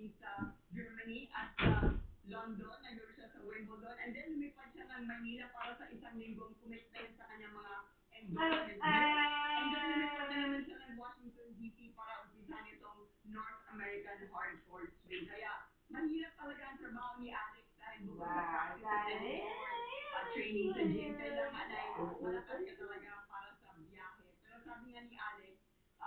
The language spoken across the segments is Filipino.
training sa Germany at London, naglaro siya sa Wimbledon, and then lumipad siya ng Manila para sa isang linggong commitment sa kanyang mga endurance gear. And then lumipad na naman siya ng Washington, D.C. para umpisahan itong North American Hardcore Swing. Kaya mahirap talaga ang trabaho ni Alex dahil bukod sa practice sa tennis court, training sa gym, kailangan ay malakas ka talaga para sa biyahe. Pero sabi nga ni Alex,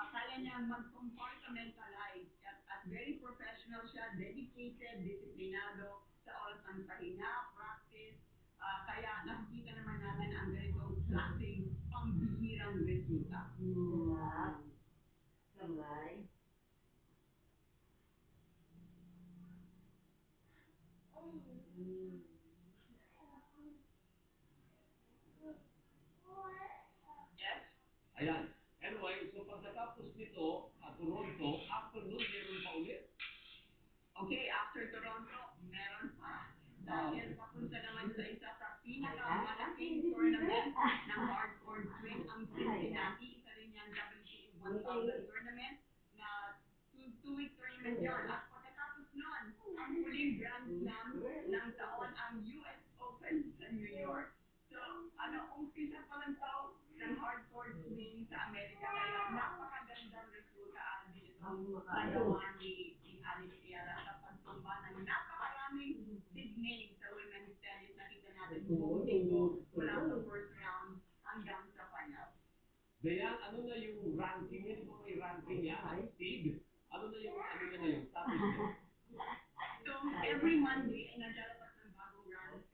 kaya niya mag-compartmentalize at very professional siya, dedicated, disiplinado sa oras ng pahinga, practice. Kaya nakikita naman natin ang ganitong klaseng pambihirang resulta. Kamay. Yes? Ayan. Anyway, so pagkatapos nito, Toronto, after nun, meron pa ulit. Okay, after Toronto, meron pa. Dahil papunta naman sa isa sa pinakamalaking tournament ng hardcore swing, ang Cincinnati. Isa rin yan WTA 1000 tournament na two-week tournament yun. At pagkatapos nun, ang huling Grand Slam ng taon, ang US Open sa New York. So, umpisa pa lang to ng hardcore swing sa Amerika. Kaya napakagandang resulta din itong nagawa ni Alex Ayala sa pagtumba ng napakaraming big names sa women's tennis. Nakita natin buong linggo mula sa first round hanggang sa final. Dayan, ano na yung ranking niya? Di ba may ranking niya? Steve? Ano na yung ano niya ngayon? Status niya? So, every Monday ay naglalabas ng bagong ranking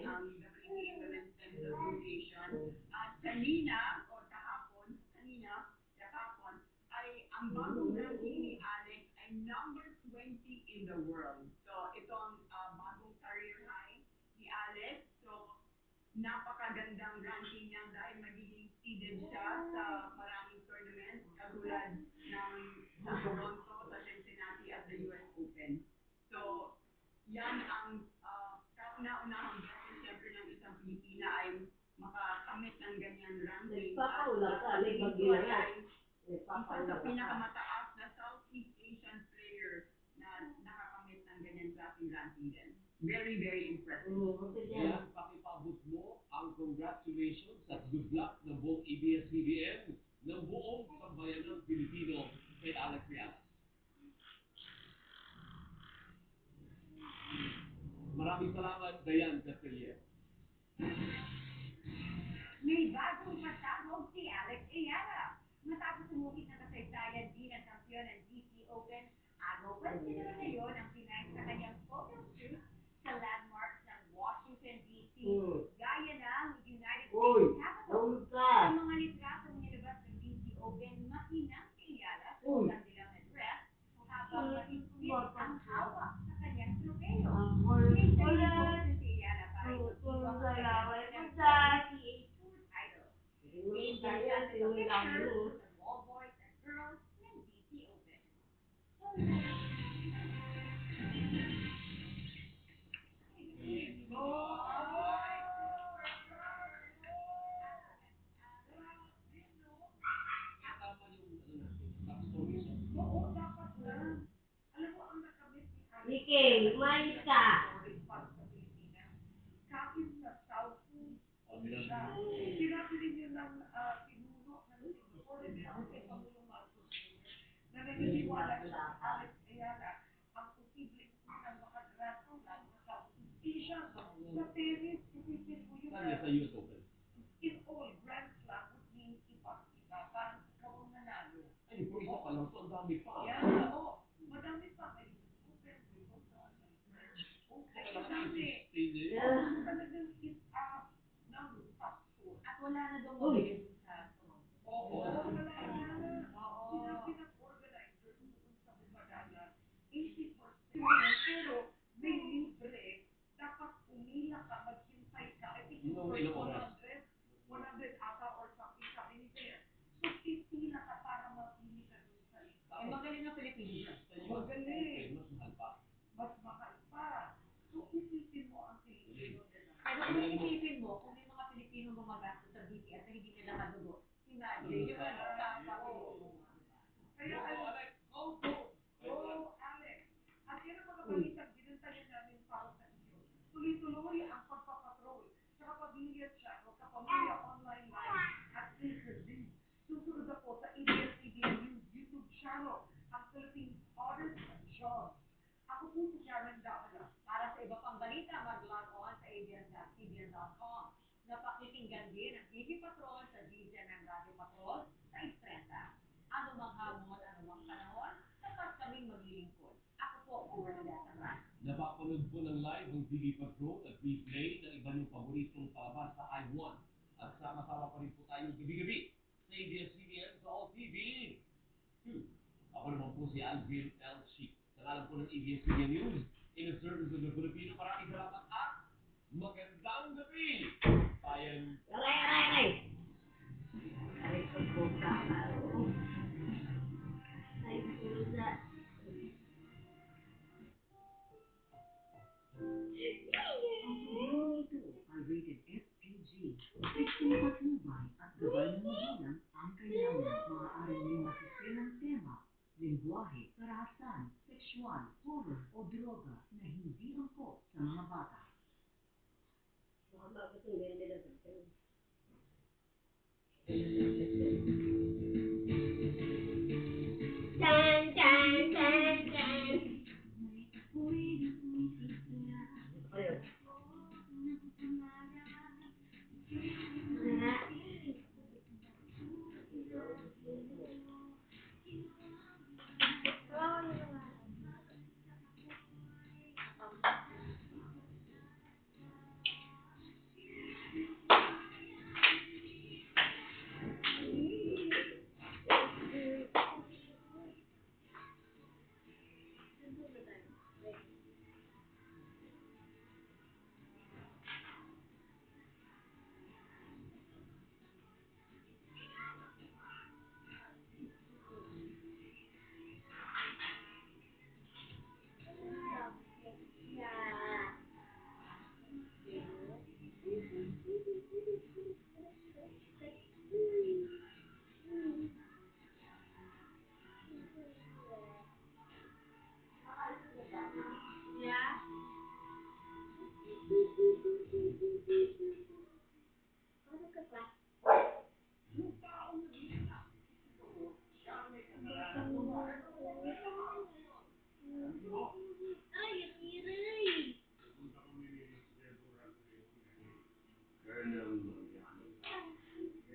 ang WTA Women's Tennis Association. At kanina, o kahapon, ay ang bagong ranking ni Alex ay number 20 in the world. So, ito ang bagong career high ni Alex. So, napakagandang ranking niya dahil magiging seeded siya sa maraming tournaments katulad ng sa Toronto, sa Cincinnati at sa US Open. So, yan ang kauna-unahang beses siyempre ng isang Pilipina ay makakamit ng ganyan ranking. Nagpapaula ka, At may ito bagyo ay na. isa sa pinakamataas na Southeast Asian player na nakakamit ng ganyan klaseng ranking din. Very, very impressive. Ayan, pakipabot mo ang congratulations at good luck ng buong ABS-CBN ng buong sambayanang Pilipino kay Alex Ayala. Maraming salamat, Dayan Castillejo. May bagong pasabog si Alex Ayala. Matapos umukit ng kasaysayan bilang kampiyon ng DC Open, agaw pansin naman ngayon ang Pinay sa kanyang photo shoot sa landmarks ng Washington, D.C. Gaya ng United States Capitol. Sa mga litratong nilabas ng DC Open, makinang si Ayala sa isang dilaw na dress habang mahigpit ang hawak sa kanyang tropeyo. May sarili si Ayala para ipagdiwang ang kanyang WTA Tour title. Game din siya sa picture sa all boys and girls ng DC Open. Tama yung ano natin, backstory sa Oo, dapat lang. Alam mo, ang nakamit ni Alex. Ricky, umayos ka. Para sa Pilipinas. Kahit sa South Asia. Sinabi rin yun ng pinuno ng Singapore, kay Pangulong Marcos Jr. na naniniwala siya sa Alex Ayala ang posibleng unang makagrato lalo na sa Southeast Asia. Sa tennis, isipin mo yun Saan niya sa US Open? in all, Grand Slam would mean ipa-ipa. Parang ikaw ang nanalo. Ay, kung isa pa lang to, ang dami pa. Yan, oo. Madami pa. May US Open, Wimbledon, French Open. Kailangan Madami. i-sustain niya yun. Talagang it up ng top four. At wala na daw mabilis sa Toronto. Oo, wala na. Oo. Sinabi ng organizers doon sa Bumadala, 80%. Pero may libre, dapat umila ka, maghintay ka. I think it's Ilang for oras? 100 ata or something, sabi ni Claire. So, pipila ka para mapili ka doon sa isa. Eh, magaling ang Pilipino. Sa US Open, mas mahal pa. Mas mahal pa. So, isipin mo ang Pilipino nila. Pero kung isipin mo, kung may mga Pilipino gumagastos sa BTS na hindi nila kadugo, imagine yung sa Pilipino. Kaya, Go, Alex! Go, go! Alex. At yan iba pang balita, mag-log on sa abs.cbn.com. Napakikinggan din ang TV Patrol sa GCMM Radio Patrol sa 8:30. Anumang hamon, anumang panahon, tapat kaming maglilingkod. Ako po, Marida Samran. Napapanood po ng live ang TV Patrol at replay ng iba niyong paboritong palabas sa i1. At sama-sama pa rin po tayong gabi-gabi sa ABS-CBN sa All TV 2. Ako naman po si Alvin L. Sheik. Sa ngalan po ng ABS-CBN News, in the service of the Filipino, maraming salamat at magandang gabi! Bayan. Aray! Aray ko po ka. Ay, pusa. Ang programang ito ay rated SPG. Fiksong patnubay at gabay ng magulang ang kailangan. Maaaring may masisirang tema, lingwahe, karahasan, sexual, horror o droga na hindi angkop sa mga bata. Mukhang mapatunggan nila sa film. Chan!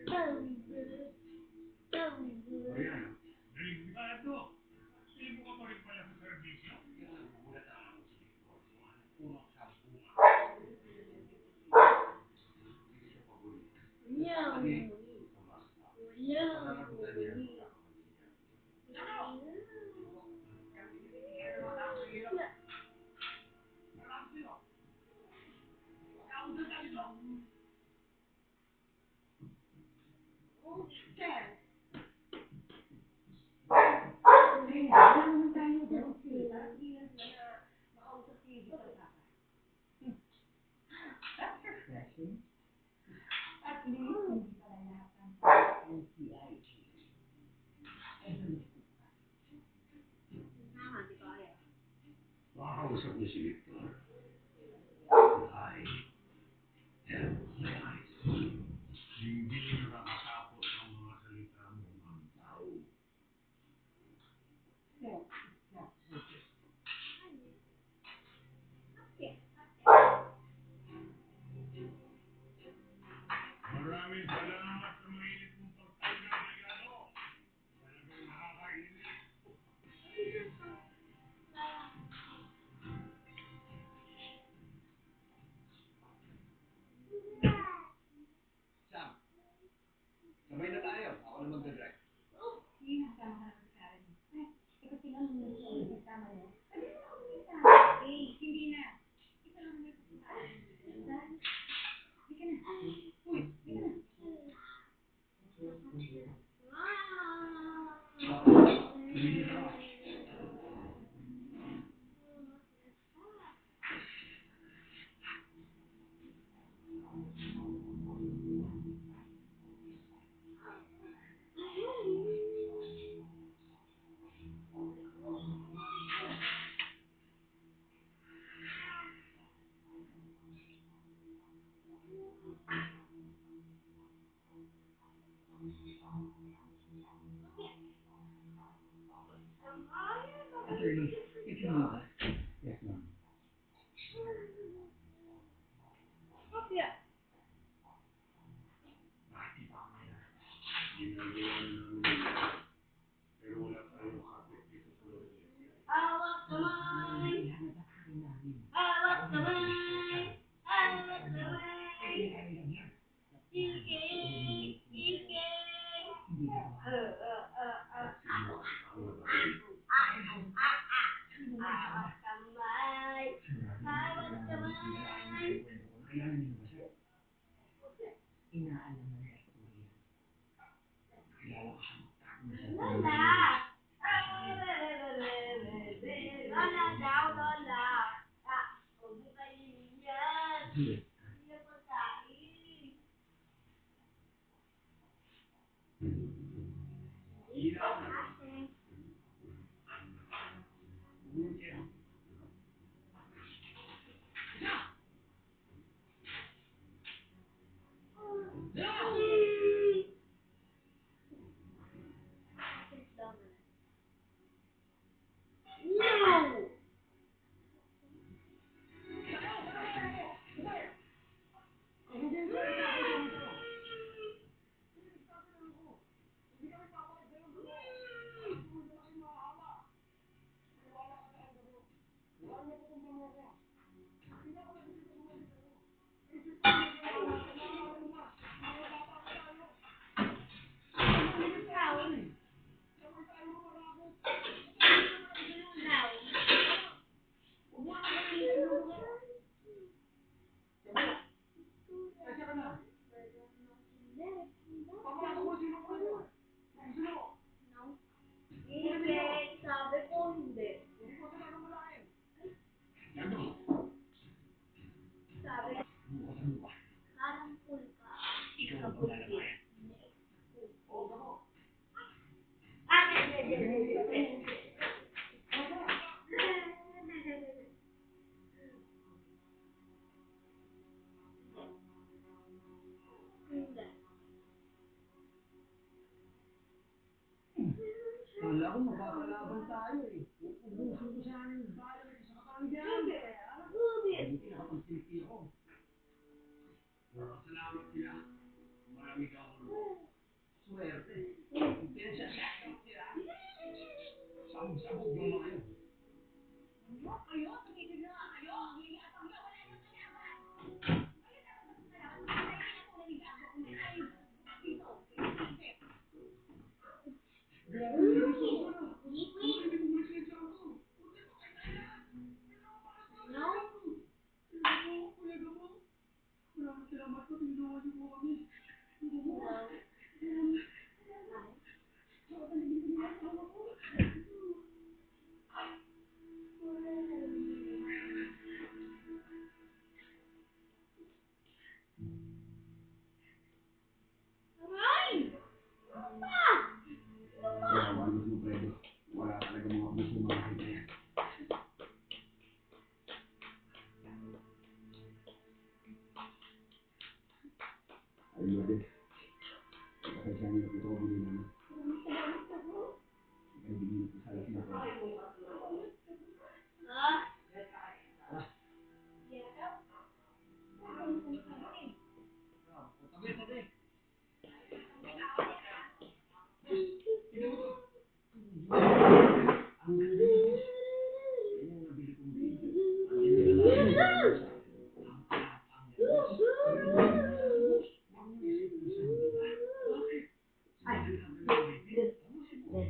Ayun. Ayan. Delikado. Libo ka pa rin pala sa serbisyo? Nagugulat na ako si Victor. Puro sampuan. Hindi siya paborito. Sa basta. Pananagutan niya ang pagkakamali niya. That's refreshing. At least, hindi pala lahat ng NCIG. Ay, nalusukan. Makakausap niya si Victor. I am my eyes. Hindi nakakatapos ang mga salita mo, ang tao. No, it's not working. Maraming salamat sa mainit mong pagtanggap, Brigado. Talagang nakakainit. Sam, sabay na tayo. Ako na magdadrive. Hindi, nakasama ka naman sa Karen. Ay, kasi nga nung kasama mo. Sabi mo na ako nita. Eh, hindi na. Ikaw lang naman pupuntaan. Hindi ka na. Uy, hindi ka na. Attorney, if you move. Yes, ma'am. Sabi ko hindi. Sabi ko, parang full ka. Ikaw ang paglalamayan. Kala ko magkakalaban tayo eh. Ubusin ko sana yung violence sa katangian. Hindi nakapagsilpi ako. Salamat sila. Maraming kahulog. Swerte. Pinagsasayaw sila. Sabog-sabog yung mga yun. Kayo, tumigil na nga kayo. Hihiyapang niyo, wala nang kalaban. Kayo dapat magkalaban. Patayin ako na ligago. Kung ay, dito, isip. Grabe yung gusto ko na. Liquid. Hindi ko muli siya ako. No? Kuya Gabo. Maraming salamat po. Tinulungan niyo po kami. Aray! Ano ba? Kaya walos mo, Fredo. Wala talaga mga puso mga kanya. Ay, Lode. Pasensya niyo na po ito. Bili naman. Ay, bili na po sa alas na po. Tabi, tabi. Ang bilis. Yan yung nabili kong video. Ang nilalaki sa akin. Ang bilis. Huwag mo isipin sa hindi ba? Bakit? Ay, tapusin mo.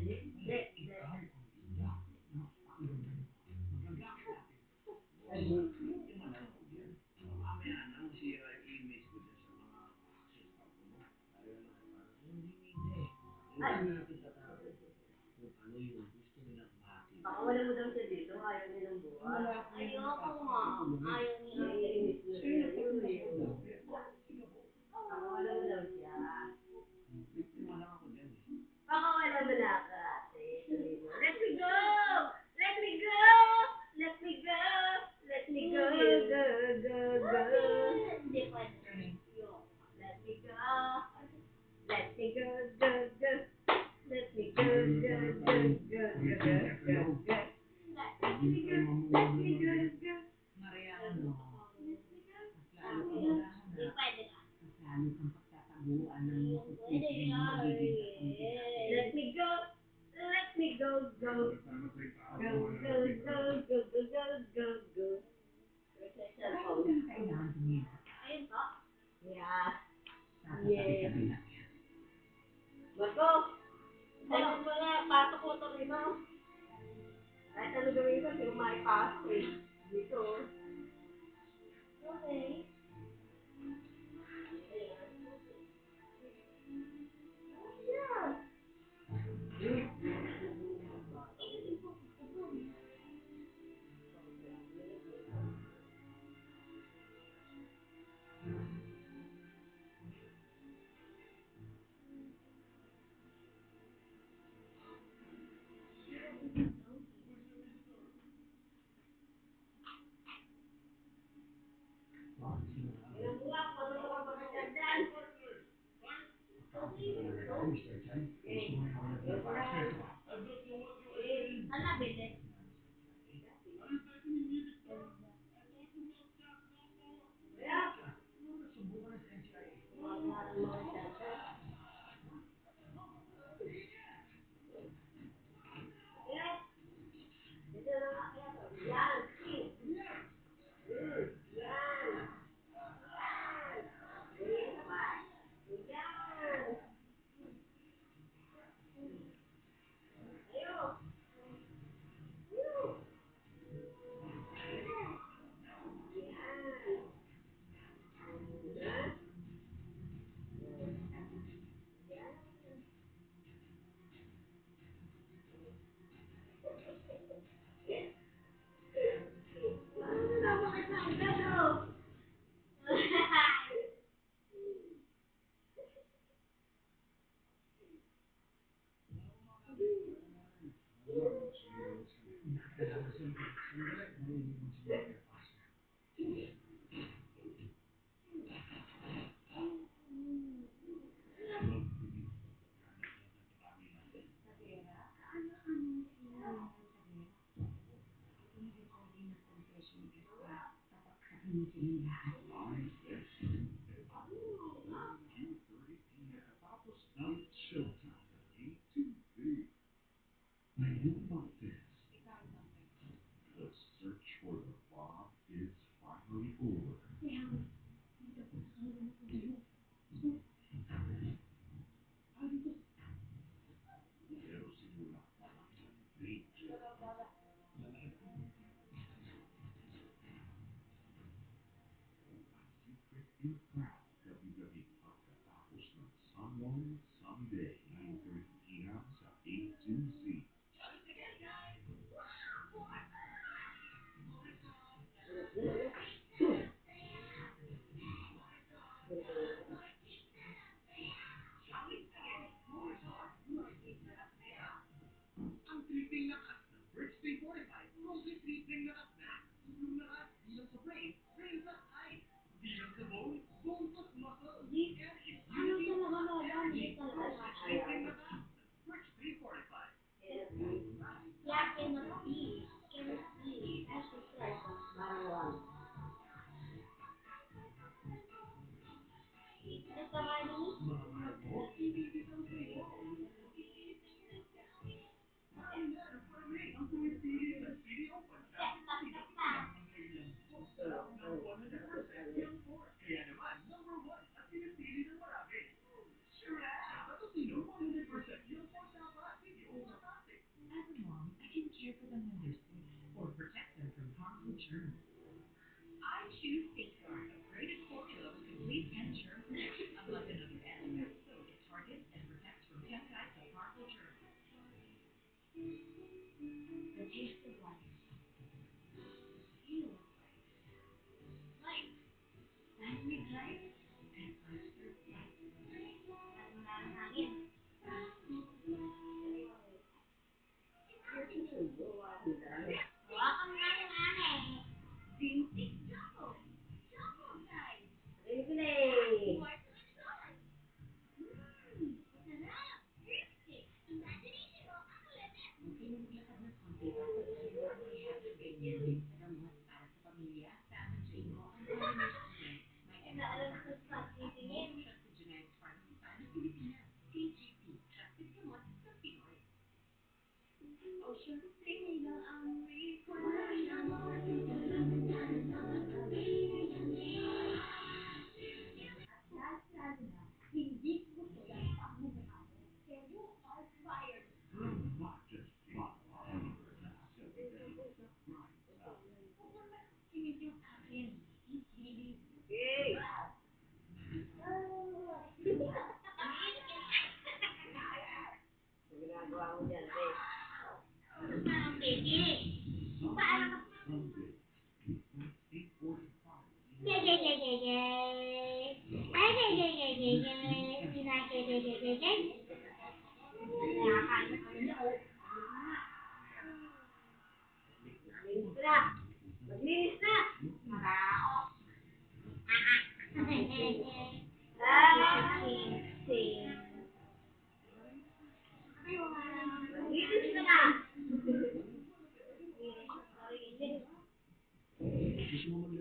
Ikaw ang ina. Magagamit natin. Ay, hindi man lang ako dyan. Mamaya na masira yung image ko dyan sa mga access card mo. Tayo naman, parang hindi. Hindi natin tatapos kung ano yung gusto nilang makita. Baka wala mo daw siya dito, ayaw nilang buhay. Ayoko nga. Ayaw niya. Naiinis na siya. Baka wala mo daw siya. Biktima lang ako dyan eh. Baka wala mo na ka, ate. Sabi mo, let me go! Let me go! Let me go! Let me go! Go, go, go! Hindi pwede. Let me go! Let me go, go, go! Let me go, go, go, go, go, go, go! Let me go, let me go, go! Mariana, no? Mas lalo kang Hindi mahanap. pwede ka. Mas lalo kang pagtataguan ng makukulit Pwede ng ka. magiging kakampi. Let me go! Let me go, go! Go, go, go, go, go, go, go, go! Bakit ka na kailangan tumingin? Ayun po. Yeah. Tatatabi-tabi lang yan. Marco! Sayon mo na, pasok mo ito rin, no? Kahit ano gawin ko, pero maipasok eh. Dito. Okay. Yeah. Nabuha ko ano ka magdagdan. Ano bilis? Yan. It's showtime on A2B. I know about this. The search for the Bob is finally over. Pero simula pa lang ang danger. A secret and proud gabi-gabi pagkatapos ng Someone Someday. 9:30 p.m. sa A2Z. Ang tripping lakas ng Birthday Fortified Frozen Sing. Linis na nga. Gusto mo man